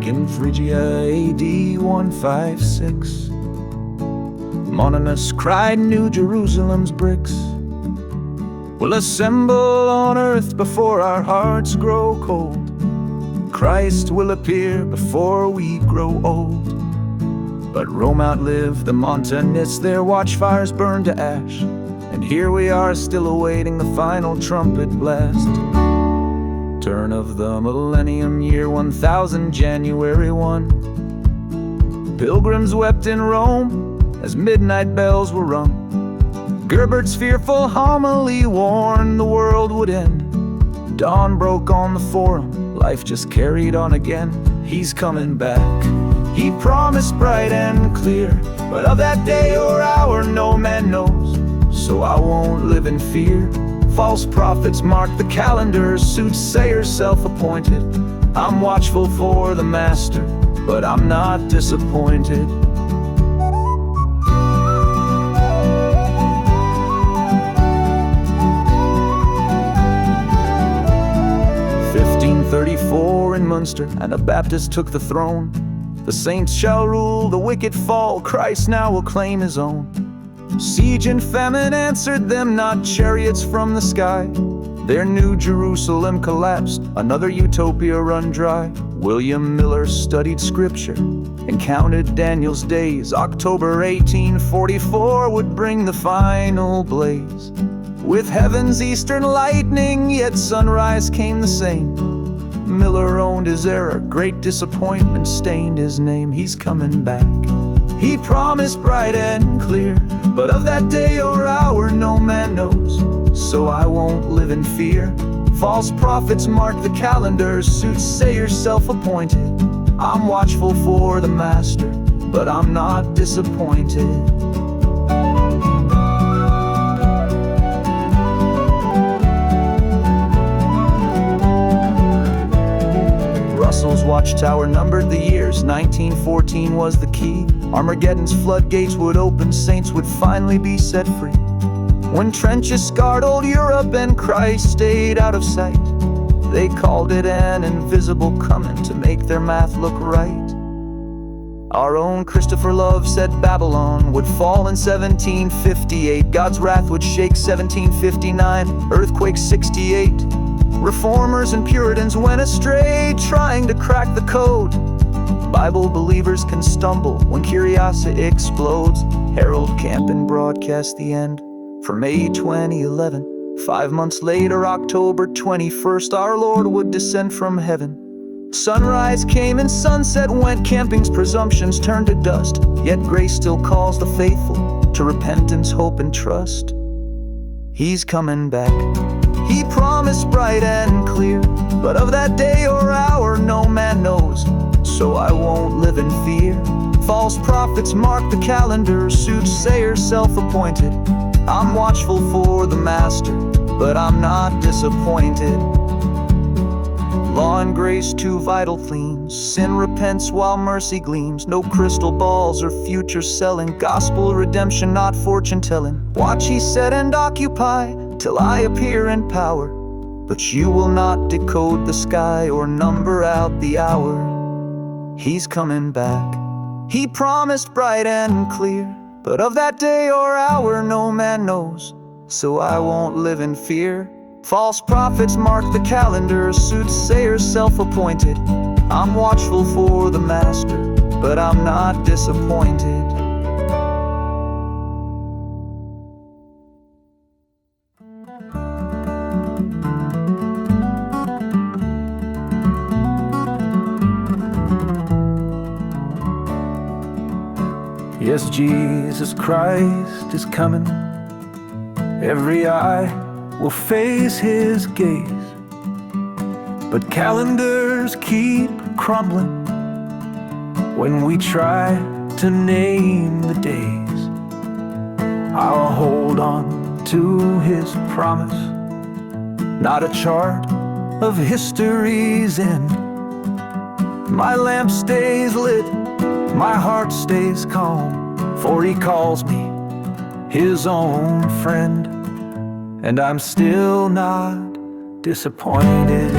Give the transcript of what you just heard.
Back in Phrygia, AD 156, Montanus cried, New Jerusalem's bricks will assemble on earth before our hearts grow cold. Christ will appear before we grow old. But Rome outlived the Montanists, their watchfires burned to ash, and here we are still awaiting the final trumpet blast. Turn of the millennium, year 1000, January 1. Pilgrims wept in Rome as midnight bells were rung. Gerbert's fearful homily warned the world would end. Dawn broke on the forum, life just carried on again. He's coming back, he promised bright and clear, but of that day or hour no man knows. So I won't live in fear. False prophets mark the calendar, soothsayers self-appointed. I'm watchful for the master, but I'm not disappointed. In Münster, Anabaptists took the throne. The saints shall rule, the wicked fall, Christ now will claim his own. Siege and famine answered them, not chariots from the sky. Their New Jerusalem collapsed, another utopia run dry. William Miller studied scripture and counted Daniel's days. October 1844 would bring the final blaze. With heaven's eastern lightning, yet sunrise came the same. Miller owned his error, great disappointment stained his name. He's coming back, he promised bright and clear, but of that day or hour no man knows. So I won't live in fear. False prophets mark the calendar, soothsayers self-appointed. I'm watchful for the master, but I'm not disappointed. Russell's watchtower numbered the years, 1914 was the key. Armageddon's floodgates would open, saints would finally be set free. When trenches scarred old Europe and Christ stayed out of sight, they called it an invisible coming to make their math look right. Our own Christopher Love said Babylon would fall in 1758. God's wrath would shake 1759, earthquake 68. Reformers and Puritans went astray, trying to crack the code. Bible believers can stumble when curiosity explodes. Harold Camping broadcast the end for May 2011. 5 months later, October 21st, our Lord would descend from heaven. Sunrise came and sunset went, Camping's presumptions turned to dust. Yet grace still calls the faithful to repentance, hope, and trust. He's coming back, he promised bright and clear, but of that day or hour no man knows. So I won't live in fear. False prophets mark the calendar, soothsayers self-appointed. I'm watchful for the master, but I'm not disappointed. Law and grace, two vital themes. Sin repents while mercy gleams. No crystal balls or future selling. Gospel redemption, not fortune telling. Watch, he said, and occupy till I appear in power. But you will not decode the sky or number out the hour. He's coming back, he promised bright and clear, but of that day or hour no man knows. So I won't live in fear. False prophets mark the calendar, soothsayers self-appointed. I'm watchful for the master, but I'm not disappointed. Yes, Jesus Christ is coming. Every eye will face his gaze, but calendars keep crumbling when we try to name the days. I'll hold on to his promise, not a chart of history's end. My lamp stays lit, my heart stays calm, for he calls me his own friend, and I'm still not disappointed.